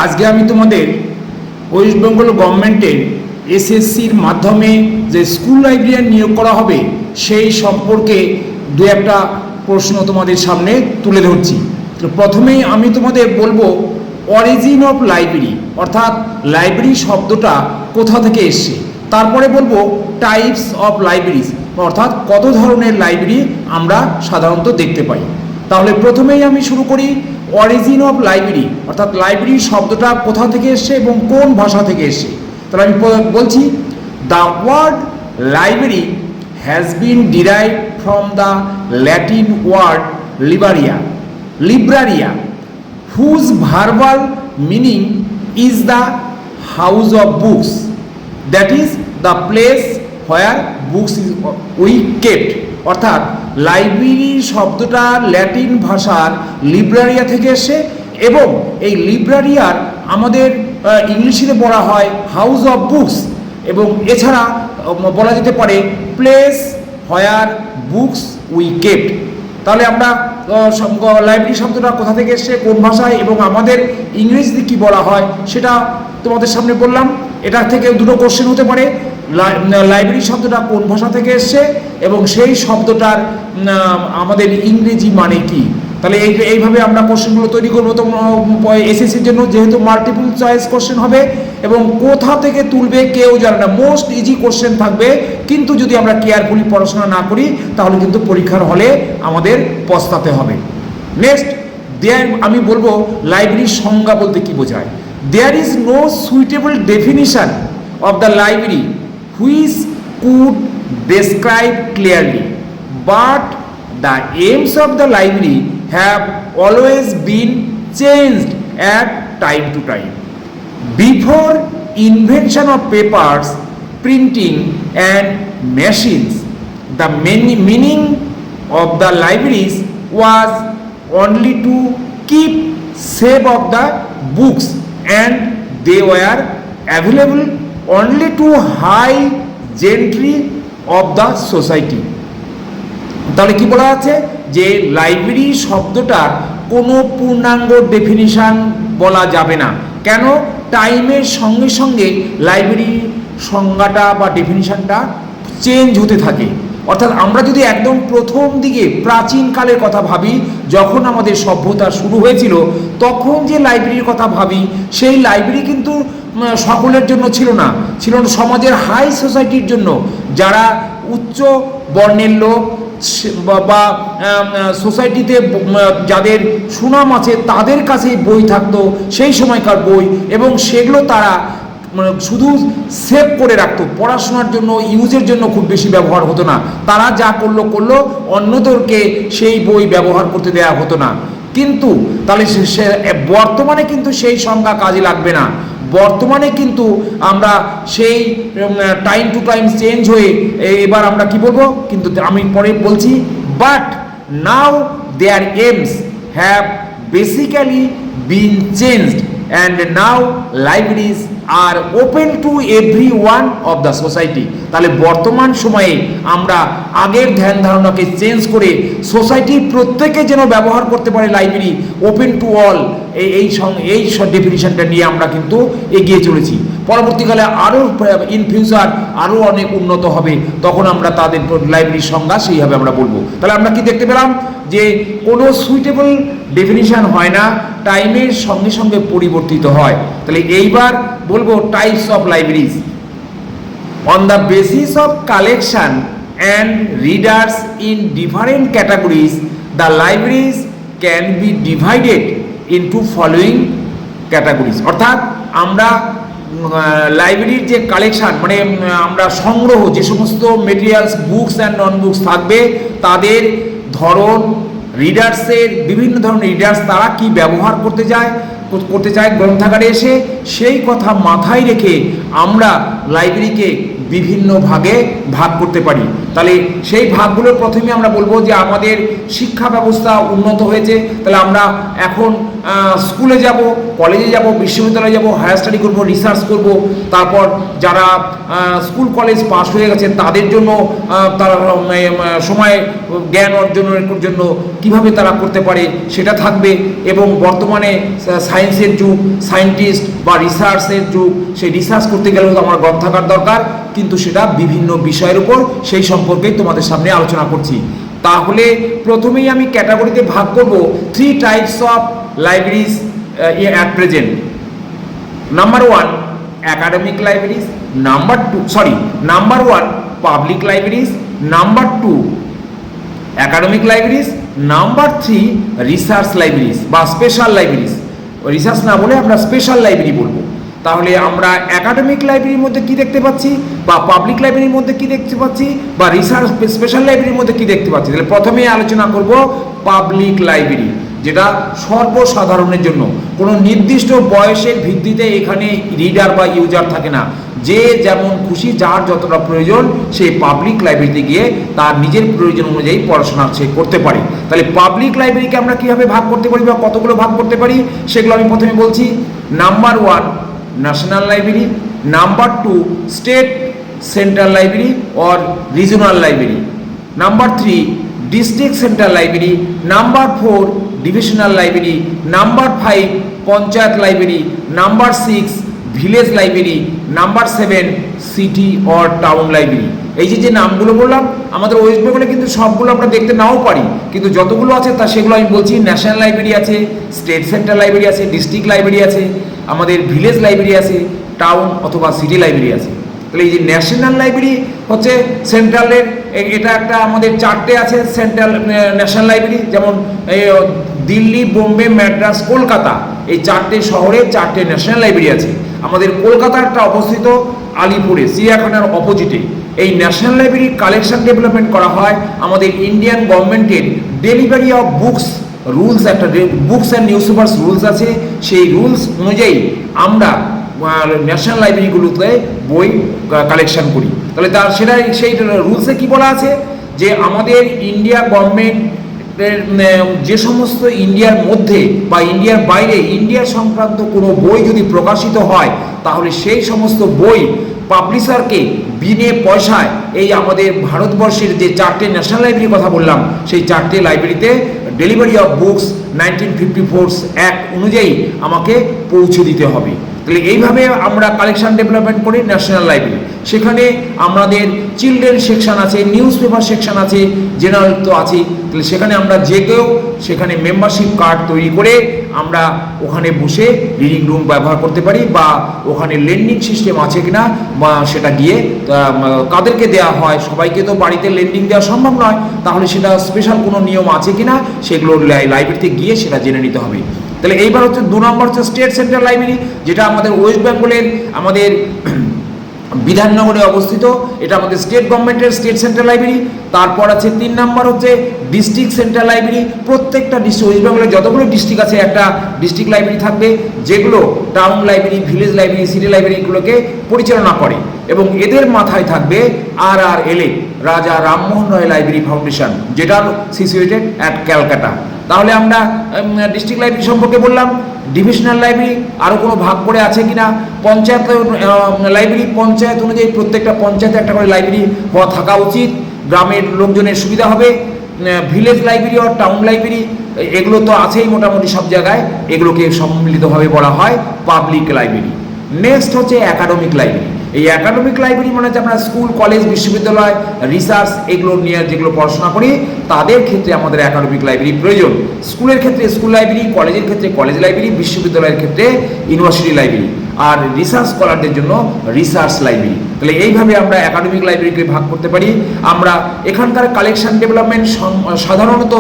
আজকে আমি তোমাদের ওয়েস্ট বেঙ্গল গভর্নমেন্টের এসএসসির মাধ্যমে যে স্কুল লাইব্রেরিয়ান নিয়োগ করা হবে সেই সম্পর্কে দু একটা প্রশ্ন তোমাদের সামনে তুলে ধরছি। তো প্রথমেই আমি তোমাদের বলবো অরিজিন অফ লাইব্রেরি, অর্থাৎ লাইব্রেরি শব্দটা কোথা থেকে এসছে। তারপরে বলবো টাইপস অফ লাইব্রেরিজ, অর্থাৎ কত ধরনের লাইব্রেরি আমরা সাধারণত দেখতে পাই। তাহলে প্রথমেই আমি শুরু করি অরিজিন অফ লাইব্রেরি, অর্থাৎ লাইব্রেরি শব্দটা কোথা থেকে এসছে এবং কোন ভাষা থেকে এসছে। তাহলে আমি বলছি the word library has been derived from the Latin word libraria whose verbal meaning is the house of books, that is the place where books is we kept। অর্থাৎ লাইব্রেরি শব্দটা ল্যাটিন ভাষার লিব্রারিয়া থেকে এসে এবং এই লিব্রারিয়ার আমাদের ইংলিশে বলা হয় হাউস অফ বুকস, এবং এছাড়া বলা যেতে পারে place where books we kept. তাহলে আমরা লাইব্রেরি শব্দটা কোথা থেকে এসছে, কোন ভাষায় এবং আমাদের ইংরেজিতে কি বলা হয় সেটা তোমাদের সামনে বললাম। এটা থেকে দুটো কোশ্চেন হতে পারে, লাইব্রেরি শব্দটা কোন ভাষা থেকে এসছে এবং সেই শব্দটার আমাদের ইংরেজি মানে কি। তাহলে এইভাবে আমরা কোশ্চেনগুলো তৈরি করবো। তো এসএসসির জন্য যেহেতু মাল্টিপল চয়েস কোশ্চেন হবে এবং কোথা থেকে তুলবে কেউ জানে না, মোস্ট ইজি কোশ্চেন থাকবে, কিন্তু যদি আমরা কেয়ারফুলি পড়াশোনা না করি তাহলে কিন্তু পরীক্ষার হলে আমাদের পস্তাতে হবে। নেক্সট আমি বলবো লাইব্রেরির সংজ্ঞা বলতে কি বোঝায়। There is no suitable definition of the library which could describe clearly, but the aims of the library have always been changed at time to time. Before invention of papers, printing and machines, the meaning of the libraries was only to keep safe of the books, and they were available only to high gentry of the society। তাহলে কি বলা আছে যে library শব্দটার কোনো পূর্ণাঙ্গ definition বলা যাবে না। কেন? টাইমের সঙ্গে সঙ্গে লাইব্রেরি সংজ্ঞাটা বা ডেফিনিশনটা চেঞ্জ হতে থাকে। অর্থাৎ আমরা যদি একদম প্রথম দিকে প্রাচীনকালের কথা ভাবি, যখন আমাদের সভ্যতা শুরু হয়েছিল তখন যে লাইব্রেরির কথা ভাবি, সেই লাইব্রেরি কিন্তু সকলের জন্য ছিল না, ছিল সমাজের হাই সোসাইটির জন্য, যারা উচ্চ বর্ণের লোক বা সোসাইটিতে যাদের সুনাম আছে তাদের কাছে বই থাকতো সেই সময়কার বই, এবং সেগুলো তারা শুধু সেভ করে রাখতো, পড়াশোনার জন্য ইউজের জন্য খুব বেশি ব্যবহার হতো না। তারা যা করলো অন্যদেরকে সেই বই ব্যবহার করতে দেওয়া হতো না। কিন্তু তাহলে বর্তমানে কিন্তু সেই সংজ্ঞা কাজে লাগবে না। বর্তমানে কিন্তু আমরা সেই টাইম টু টাইম চেঞ্জ হয়ে এবার আমরা কি বলবো, কিন্তু আমি পরে বলছি, but now their aims have basically been changed and now libraries are open to every one of the society. তাহলে বর্তমান সময়ে আমরা আগের ধ্যান ধারণাকে চেঞ্জ করে সোসাইটির প্রত্যেকে যেন ব্যবহার করতে পারে লাইব্রেরি, ওপেন টু অল, এই ডেফিনিশনটা নিয়ে আমরা কিন্তু এগিয়ে চলেছি। পরবর্তীকালে আরও ইন ফিউচার আরও অনেক উন্নত হবে, তখন আমরা তাদের লাইব্রেরির সংজ্ঞা সেইভাবে আমরা বলবো। তাহলে আমরা কি দেখতে পেলাম যে কোনো সুইটেবল ডেফিনিশন হয় না, টাইমের সঙ্গে সঙ্গে পরিবর্তিত হয়। তাহলে এইবার বলবো types of libraries. On the basis of collection and readers in different categories, the libraries can be divided into following categories. অর্থাৎ আমরা লাইব্রেরির যে কালেকশন মানে আমরা সংগ্রহ, যে সমস্ত materials books and non books থাকবে তাদের ধরন, রিডার্সের বিভিন্ন ধরনের রিডার্স তারা কি ব্যবহার করতে চায় গ্রন্থাগারে এসে, সেই কথা মাথায় রেখে আমরা লাইব্রেরিকে বিভিন্ন ভাগে ভাগ করতে পারি। তাহলে সেই ভাগগুলোর প্রথমে আমরা বলবো যে আমাদের শিক্ষা ব্যবস্থা উন্নত হয়েছে, তাহলে আমরা এখন স্কুলে যাব, কলেজে যাব, বিশ্ববিদ্যালয়ে যাব, হায়ার স্টাডি করব, রিসার্চ করব। তারপর যারা স্কুল কলেজ পাস হয়ে গেছে তাদের জন্য তারা সময় জ্ঞান অর্জনের জন্য কিভাবে তারা করতে পারে সেটা থাকবে। এবং বর্তমানে সায়েন্সের যুগ, সায়েন্টিস্ট বা রিসার্চের যুগ, সেই রিসার্চ করতে গেলেও তো আমার গ্রন্থাগার দরকার, কিন্তু সেটা বিভিন্ন বিষয়ের উপর, সেই সম্পর্কেই তোমাদের সামনে আলোচনা করছি। তাহলে প্রথমেই আমি ক্যাটাগরিতে ভাগ করব 3 types of libraries at present. Number 1 academic libraries, number 1 public libraries, number 2 academic libraries, number 3 research libraries বা স্পেশাল লাইব্রেরিজ। রিসার্চ না বলে আমরা স্পেশাল লাইব্রেরি বলবো। তাহলে আমরা একাডেমিক লাইব্রেরির মধ্যে কি দেখতে পাচ্ছি, বা পাবলিক লাইব্রেরির মধ্যে কি দেখতে পাচ্ছি, বা রিসার্চ স্পেশাল লাইব্রেরির মধ্যে কি দেখতে পাচ্ছি। তাহলে প্রথমে আলোচনা করব পাবলিক লাইব্রেরি, যেটা সর্বসাধারণের জন্য। কোনো নির্দিষ্ট বয়সের ভিত্তিতে এখানে রিডার বা ইউজার থাকে না। যে যেমন খুশি, যার যতটা প্রয়োজন, সেই পাবলিক লাইব্রেরিতে গিয়ে তার নিজের প্রয়োজন অনুযায়ী পড়াশোনা সে করতে পারে। তাহলে পাবলিক লাইব্রেরিকে আমরা কীভাবে ভাগ করতে পারি বা কতগুলো ভাগ করতে পারি সেগুলো আমি প্রথমে বলছি। Number 1 national library, number 2 state central library or regional library, number 3 district central library, number 4 divisional library, number 5 panchayat library, number 6 village library, number 7 city or town library. এই যে নামগুলো বললাম, আমাদের ওয়েস্ট বেঙ্গলে কিন্তু সবগুলো আমরা দেখতে নাও পারি, কিন্তু যতগুলো আছে তা সেগুলো আমি বলছি। ন্যাশনাল লাইব্রেরি আছে, স্টেট সেন্ট্রাল লাইব্রেরি আছে, ডিস্ট্রিক্ট লাইব্রেরি আছে, আমাদের ভিলেজ লাইব্রেরি আছে, টাউন অথবা সিটি লাইব্রেরি আছে। তাহলে এই যে ন্যাশনাল লাইব্রেরি হচ্ছে সেন্ট্রালের, এটা একটা আমাদের 4টে আছে সেন্ট্রাল ন্যাশনাল লাইব্রেরি, যেমন দিল্লি, বোম্বে, ম্যাড্রাস, কলকাতা, এই 4টে শহরে 4টে ন্যাশনাল লাইব্রেরি আছে। আমাদের কলকাতাটা অবস্থিত আলিপুরে, চিড়িয়াখানার অপোজিটে। এই ন্যাশনাল লাইব্রেরি কালেকশন ডেভেলপমেন্ট করা হয় আমাদের ইন্ডিয়ান গভর্নমেন্টের ডেলিভারি অফ বুকস রুলস, একটা books and news papers rules আছে। সেই রুলস অনুযায়ী আমরা ন্যাশনাল লাইব্রেরিগুলোতে বই কালেকশন করি। তাহলে সেই রুলসে কি বলা আছে যে আমাদের ইন্ডিয়া গভর্নমেন্ট যে সমস্ত ইন্ডিয়ার মধ্যে বা ইন্ডিয়ার বাইরে ইন্ডিয়া সংক্রান্ত কোনো বই যদি প্রকাশিত হয়, তাহলে সেই সমস্ত বই পাবলিশারকে বিনে পয়সায় এই আমাদের ভারতবর্ষের যে 4টে ন্যাশনাল লাইব্রেরির কথা বললাম, সেই 4টে লাইব্রেরিতে ডেলিভারি অফ বুকস 1954 অ্যাক্ট অনুযায়ী আমাকে পৌঁছে দিতে হবে। তাহলে এইভাবে আমরা কালেকশন ডেভেলপমেন্ট করি ন্যাশনাল লাইব্রেরি। সেখানে আমাদের চিলড্রেন সেকশন আছে, নিউজ পেপার সেকশন আছে, জেনারেল তো আছে। তাহলে সেখানে আমরা যে কেউ সেখানে মেম্বারশিপ কার্ড তৈরি করে আমরা ওখানে বসে রিডিং রুম ব্যবহার করতে পারি, বা ওখানে লেন্ডিং সিস্টেম আছে কিনা বা সেটা গিয়ে কাদেরকে দেওয়া হয়, সবাইকে তো বাড়িতে লেন্ডিং দেওয়া সম্ভব নয়, তাহলে সেটা স্পেশাল কোনো নিয়ম আছে কিনা সেগুলো লাইব্রেরিতে গিয়ে সেটা জেনে নিতে হবে। তাহলে এইবার হচ্ছে 2 নম্বর হচ্ছে স্টেট সেন্ট্রাল লাইব্রেরি, যেটা আমাদের ওয়েস্ট বেঙ্গলের আমাদের বিধাননগরে অবস্থিত। এটা আমাদের স্টেট গভর্নমেন্টের স্টেট সেন্ট্রাল লাইব্রেরি। তারপর আছে 3 নম্বর হচ্ছে ডিস্ট্রিক্ট সেন্ট্রাল লাইব্রেরি। প্রত্যেকটা ডিস্ট্রিক্ট, ওয়েস্ট বেঙ্গলের যতগুলো ডিস্ট্রিক্ট আছে একটা ডিস্ট্রিক্ট লাইব্রেরি থাকবে, যেগুলো town library, village library, city লাইব্রেরিগুলোকে পরিচালনা করে। এবং এদের মাথায় থাকবে RRLA, Raja Rammohan Roy library foundation, যেটা সিচুয়েটেড অ্যাট ক্যালকাটা। তাহলে আমরা ডিস্ট্রিক্ট লাইব্রেরি সম্পর্কে বললাম। ডিভিশনাল লাইব্রেরি আরও কোনো ভাগ করে আছে কিনা, পঞ্চায়েত লাইব্রেরি, পঞ্চায়েত অনুযায়ী প্রত্যেকটা পঞ্চায়েতে একটা করে লাইব্রেরি হওয়া থাকা উচিত, গ্রামের লোকজনের সুবিধা হবে। ভিলেজ লাইব্রেরি আর টাউন লাইব্রেরি এগুলো তো আছেই মোটামুটি সব জায়গায়, এগুলোকে সম্মিলিতভাবে বলা হয় পাবলিক লাইব্রেরি। নেক্সট হচ্ছে একাডেমিক লাইব্রেরি। এই একাডেমিক লাইব্রেরি মানে হচ্ছে আমরা স্কুল, কলেজ, বিশ্ববিদ্যালয়, রিসার্চ এগুলো নিয়ে যেগুলো পড়াশোনা করি তাদের ক্ষেত্রে আমাদের একাডেমিক লাইব্রেরি প্রয়োজন। স্কুলের ক্ষেত্রে স্কুল লাইব্রেরি, কলেজের ক্ষেত্রে কলেজ লাইব্রেরি, বিশ্ববিদ্যালয়ের ক্ষেত্রে ইউনিভার্সিটি লাইব্রেরি, আর রিসার্চ স্কলারদের জন্য রিসার্চ লাইব্রেরি। তাহলে এইভাবে আমরা একাডেমিক লাইব্রেরিকে ভাগ করতে পারি। আমরা এখানকার কালেকশন ডেভেলপমেন্ট সাধারণত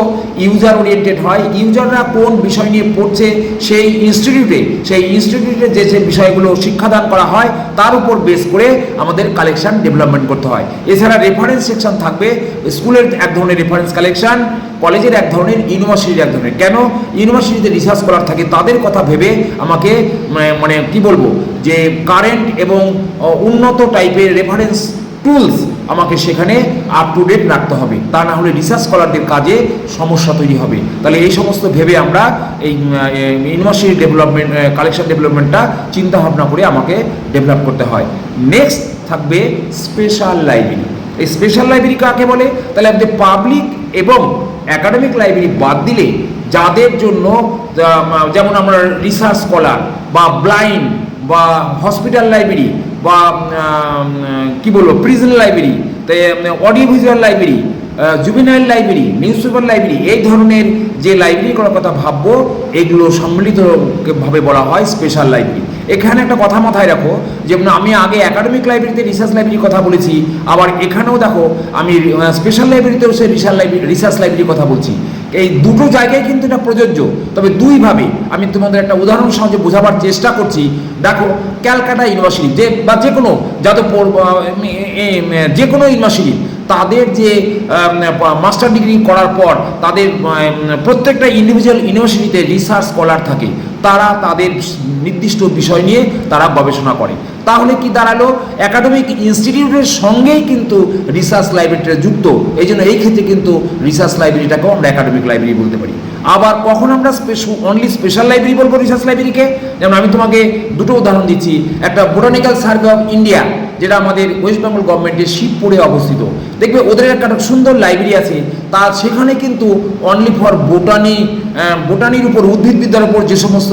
ইউজার ওরিয়েন্টেড হয়। ইউজাররা কোন বিষয় নিয়ে পড়ছে সেই ইনস্টিটিউটে যে বিষয়গুলো শিক্ষাদান করা হয় তার উপর বেস করে আমাদের কালেকশন ডেভেলপমেন্ট করতে হয়। এছাড়া রেফারেন্স সেকশন থাকবে, স্কুলের এক ধরনের রেফারেন্স কালেকশন, কলেজের এক ধরনের, ইউনিভার্সিটির এক ধরনের। কেন? ইউনিভার্সিটিতে রিসার্চ স্কলার থাকে, তাদের কথা ভেবে আমাকে মানে কি বলবো যে কারেন্ট এবং উন্নত টাইপের রেফারেন্স টুলস আমাকে সেখানে আপ টু ডেট রাখতে হবে, তা না হলে রিসার্চ স্কলারদের কাজে সমস্যা তৈরি হবে। তাহলে এই সমস্ত ভেবে আমরা এই ইউনিভার্সিটি ডেভেলপমেন্ট কালেকশন ডেভেলপমেন্টটা চিন্তা ভাবনা করে আমাকে ডেভেলপ করতে হয়। নেক্সট থাকবে স্পেশাল লাইব্রেরি। এই স্পেশাল লাইব্রেরি কাকে বলে? তাহলে আমাদের পাবলিক এবং একাডেমিক লাইব্রেরি বাদ দিলে যাদের জন্য, যেমন আমরা রিসার্চ স্কলার বা ব্লাইন্ড বা হসপিটাল লাইব্রেরি বা কি বলবো prison library, audio visual library, juvenile library, news paper library, এই ধরনের যে লাইব্রেরিগুলোর কথা ভাববো এগুলো সম্মিলিতভাবে বলা হয় স্পেশাল লাইব্রেরি। এখানে একটা কথা মাথায় রাখো, যেমন আমি আগে একাডেমিক লাইব্রেরিতে রিসার্চ লাইব্রেরির কথা বলেছি, আবার এখানেও দেখো আমি স্পেশাল লাইব্রেরিতেও সে রিসার্চ লাইব্রেরির কথা বলছি। এই দুটো জায়গায় কিন্তু এটা প্রযোজ্য, তবে দুইভাবে। আমি তোমাদের একটা উদাহরণ সাহায্যে বোঝাবার চেষ্টা করছি। দেখো ক্যালকাটা ইউনিভার্সিটি বা যে কোনো যাদবপুর যে কোনো ইউনিভার্সিটি, তাদের যে মাস্টার ডিগ্রি করার পর তাদের প্রত্যেকটা ইন্ডিভিজুয়াল ইউনিভার্সিটিতে রিসার্চ স্কলার থাকে, তারা তাদের নির্দিষ্ট বিষয় নিয়ে তারা গবেষণা করে। তাহলে কি দাঁড়ালো? একাডেমিক ইনস্টিটিউটের সঙ্গেই কিন্তু রিসার্চ লাইব্রেরিটা যুক্ত। এই জন্য এই ক্ষেত্রে কিন্তু রিসার্চ লাইব্রেরিটাকেও আমরা একাডেমিক লাইব্রেরি বলতে পারি। আবার কখন আমরা অনলি স্পেশাল লাইব্রেরি বলবো রিসার্চ লাইব্রেরিকে? যেমন আমি তোমাকে দুটো উদাহরণ দিচ্ছি। একটা বোটানিক্যাল সার্ভে অফ ইন্ডিয়া, যেটা আমাদের ওয়েস্ট বেঙ্গল গভর্নমেন্টের শিবপুরে অবস্থিত। দেখবে ওদের একটা সুন্দর লাইব্রেরি আছে, তার সেখানে কিন্তু অনলি ফর বোটানির উপর, উদ্ভিদবিদ্যার উপর যে সমস্ত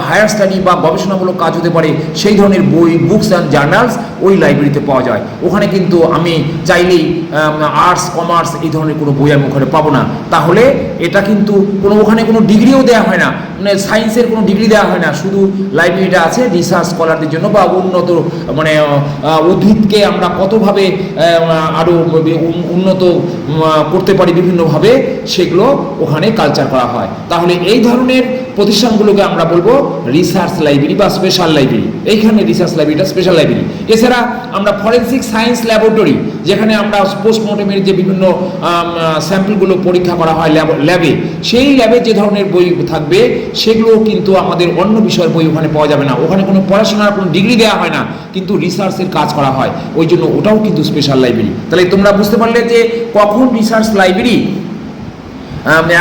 হায়ার স্টাডি বা গবেষণামূলক কাজ হতে পারে সেই ধরনের বই, বুকস অ্যান্ড জার্নালস ওই লাইব্রেরিতে পাওয়া যায়। ওখানে কিন্তু আমি চাইলেই আর্টস, কমার্স এই ধরনের কোনো বই আমি ওখানে পাবো না। তাহলে এটা কিন্তু ওখানে কোনো ডিগ্রিও দেওয়া হয় না, মানে সায়েন্সের কোনো ডিগ্রি দেওয়া হয় না। শুধু লাইব্রেরিটা আছে রিসার্চ স্কলারদের জন্য, বা উন্নত মানে উদ্ভিদকে আমরা কতভাবে আরও উন্নত করতে পারি বিভিন্নভাবে, সেগুলো ওখানে কালচার করা হয়। তাহলে এই ধরনের প্রতিষ্ঠানগুলোকে আমরা বলবো রিসার্চ লাইব্রেরি বা স্পেশাল লাইব্রেরি। এইখানে রিসার্চ লাইব্রেরিটা স্পেশাল লাইব্রেরি। এছাড়া আমরা ফরেন্সিক সায়েন্স ল্যাবরেটরি, যেখানে আমরা পোস্টমর্টমের যে বিভিন্ন স্যাম্পলগুলো পরীক্ষা করা হয় ল্যাবে, সেই ল্যাবে যে ধরনের বই থাকবে সেগুলো কিন্তু আমাদের অন্য বিষয়ের বই ওখানে পাওয়া যাবে না। ওখানে কোনো পড়াশোনার কোনো ডিগ্রি দেওয়া হয় না, কিন্তু রিসার্চের কাজ করা হয়, ওই জন্য ওটাও কিন্তু স্পেশাল লাইব্রেরি। তাহলে তোমরা বুঝতে পারলে যে কখন রিসার্চ লাইব্রেরি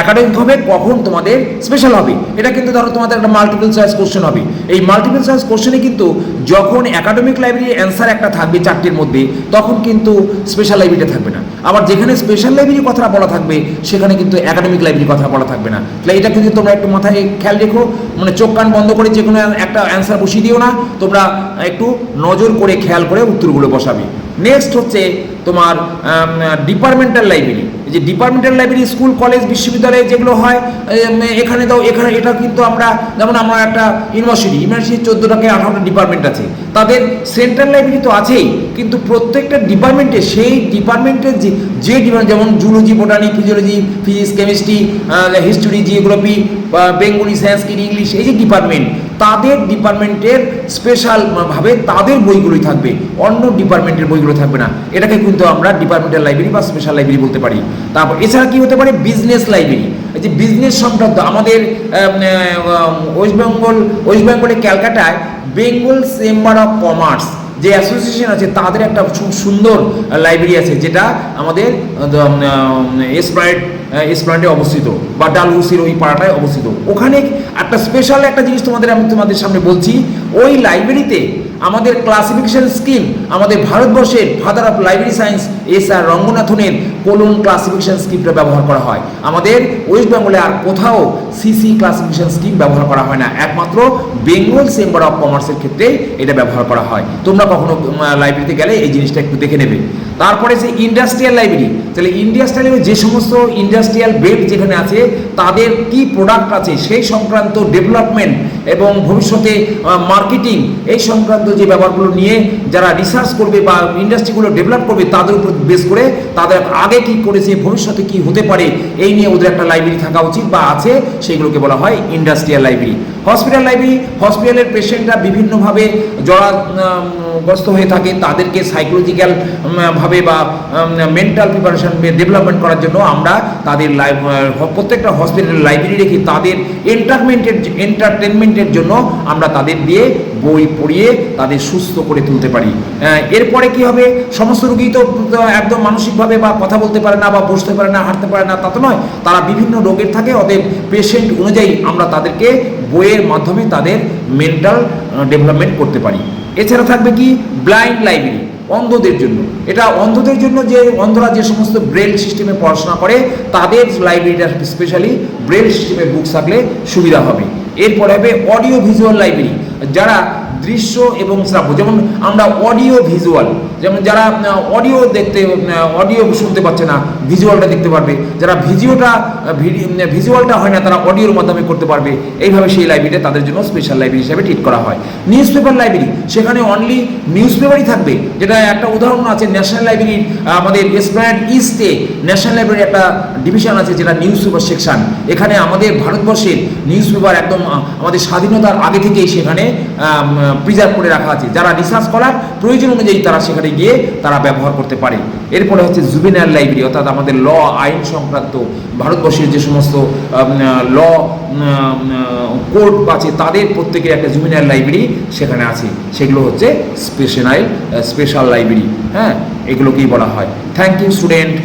একাডেমিক হবে, কখন তোমাদের স্পেশাল হবে। এটা কিন্তু ধরো তোমাদের একটা মাল্টিপল চয়েস কোশ্চেন হবে। এই মাল্টিপল চয়েস কোশ্চেনে কিন্তু যখন একাডেমিক লাইব্রেরির অ্যান্সার একটা থাকবে চারটির মধ্যে, তখন কিন্তু স্পেশাল লাইব্রেরিটা থাকবে না। আবার যেখানে স্পেশাল লাইব্রেরির কথা বলা থাকবে সেখানে কিন্তু একাডেমিক লাইব্রেরির কথা বলা থাকবে না। তাহলে এটা কিন্তু তোমরা একটু মাথায় খেয়াল রেখো, মানে চোখ কান বন্ধ করে যে কোনো একটা অ্যান্সার বসিয়ে দিও না, তোমরা একটু নজর করে খেয়াল করে উত্তরগুলো বসাবে। নেক্সট হচ্ছে তোমার ডিপার্টমেন্টাল লাইব্রেরি। এই যে ডিপার্টমেন্টাল লাইব্রেরি স্কুল, কলেজ, বিশ্ববিদ্যালয়ে যেগুলো হয়, এখানে দাও, এখানে এটা কিন্তু আমরা, যেমন আমরা একটা ইউনিভার্সিটি 14টাকে 18টা ডিপার্টমেন্ট আছে, তাদের সেন্ট্রাল লাইব্রেরি তো আছেই, কিন্তু প্রত্যেকটা ডিপার্টমেন্টে সেই ডিপার্টমেন্টের যে ডিপার্টমেন্ট, যেমন zoology, botany, physiology, physics, chemistry, history, geography, Bengali, Sanskrit, English, এই যে ডিপার্টমেন্ট, তাদের ডিপার্টমেন্টের স্পেশাল ভাবে তাদের বইগুলোই থাকবে, অন্য ডিপার্টমেন্টের বইগুলো থাকবে না। এটাকে কিন্তু আমরা ডিপার্টমেন্টাল লাইব্রেরি বা স্পেশাল লাইব্রেরি বলতে পারি। তারপর এছাড়া কি হতে পারে? Business library. এই যে বিজনেস সংক্রান্ত, আমাদের ওয়েস্ট বেঙ্গলে ক্যালকাটায় বেঙ্গল চেম্বার অফ কমার্স যে অ্যাসোসিয়েশন আছে, তাদের একটা খুব সুন্দর লাইব্রেরি আছে, যেটা আমাদের এসপ্লানেডে অবস্থিত, বা ডালহৌসির ওই পাড়াটায় অবস্থিত। ওখানে একটা স্পেশাল একটা জিনিস আমি তোমাদের সামনে বলছি। ওই লাইব্রেরিতে আমাদের ক্লাসিফিকেশন স্কিম, আমাদের ভারতবর্ষের father of library science S R. রঙ্গনাথনের কোলন ক্লাসিফিকেশন স্কিমটা ব্যবহার করা হয়। আমাদের ওয়েস্ট বেঙ্গলে আর কোথাও সিসি ক্লাসিফিকেশন স্কিম ব্যবহার করা হয় না, একমাত্র বেঙ্গল চেম্বার অফ কমার্সের ক্ষেত্রে এটা ব্যবহার করা হয়। তোমরা কখনো লাইব্রেরিতে গেলে এই জিনিসটা একটু দেখে নেবে। তারপরে যে ইন্ডাস্ট্রিয়াল লাইব্রেরি, তাহলে ইন্ডাস্ট্রিয়াল যে সমস্ত ইন্ডাস্ট্রিয়াল বেড যেখানে আছে, তাদের কি প্রোডাক্ট আছে সেই সংক্রান্ত ডেভেলপমেন্ট এবং ভবিষ্যতে মার্কেটিং, এই সংক্রান্ত যে ব্যাপারগুলো নিয়ে যারা রিসার্চ করবে বা ইন্ডাস্ট্রিগুলো ডেভেলপ করবে, তাদের উপর বেস করে তাদের আগে কি করেছে, ভবিষ্যতে কি হতে পারে, এই নিয়ে ওদের একটা লাইব্রেরি থাকা উচিত বা আছে, সেগুলোকে বলা হয় ইন্ডাস্ট্রিয়াল লাইব্রেরি। হসপিটাল লাইব্রেরি, হসপিটালের পেশেন্টরা বিভিন্নভাবে জড়াগ্রস্ত হয়ে থাকে, তাদেরকে সাইকোলজিক্যাল ভাবে বা মেন্টাল প্রিপারেশন ডেভেলপমেন্ট করার জন্য আমরা তাদের প্রত্যেকটা হসপিটালের লাইব্রেরি রেখে তাদের এন্টারটেনমেন্টের জন্য আমরা তাদের দিয়ে বই পড়িয়ে তাদের সুস্থ করে তুলতে পারি। এরপরে কি হবে, সমস্ত রোগী তো একদম মানসিকভাবে বা কথা বলতে পারে না বা বসতে পারে না, হাঁটতে পারে না, তা তো নয়, তারা বিভিন্ন রোগের থাকে, অতএব পেশেন্ট অনুযায়ী আমরা তাদেরকে বইয়ের মাধ্যমে তাদের মেন্টাল ডেভেলপমেন্ট করতে পারি। এছাড়া থাকবে কি ব্লাইন্ড লাইব্রেরি, অন্ধদের জন্য। এটা অন্ধদের জন্য, যে অন্ধরা যে সমস্ত ব্রেল সিস্টেমে পড়াশোনা করে তাদের লাইব্রেরিটা স্পেশালি ব্রেল সিস্টেমে বুকস থাকলে সুবিধা হবে। এরপরে হবে অডিও ভিজুয়াল লাইব্রেরি, যারা দৃশ্য এবং শ্রাব্য, যেমন আমরা অডিও ভিজুয়াল, যেমন যারা অডিও শুনতে পাচ্ছে না ভিজুয়ালটা দেখতে পারবে, যারা ভিজুয়ালটা হয় না তারা অডিওর মাধ্যমে করতে পারবে। এইভাবে সেই লাইব্রেরিটা তাদের জন্য স্পেশাল লাইব্রেরি হিসেবে ট্রিট করা হয়। নিউজ পেপার লাইব্রেরি, সেখানে অনলি নিউজ পেপারই থাকবে, যেটা একটা উদাহরণ আছে ন্যাশনাল লাইব্রেরির, আমাদের এসপ্ল্যানেড ইস্টে ন্যাশনাল লাইব্রেরির একটা ডিভিশন আছে যেটা নিউজ পেপার সেকশন। এখানে আমাদের ভারতবর্ষের নিউজ পেপার একদম আমাদের স্বাধীনতার আগে থেকেই সেখানে প্রিজার্ভ করে রাখা আছে। যারা রিসার্চ করার প্রয়োজন অনুযায়ী তারা সেখানে গিয়ে তারা ব্যবহার করতে পারে। এরপরে হচ্ছে জুভেনাইল লাইব্রেরি, অর্থাৎ আমাদের ল আইন সংক্রান্ত ভারতবর্ষের যে সমস্ত ল কোর্ট আছে তাদের প্রত্যেকের একটা জুভেনাইল লাইব্রেরি সেখানে আছে, সেগুলো হচ্ছে স্পেশাল লাইব্রেরি। হ্যাঁ, এগুলোকেই বলা হয়। Thank you student.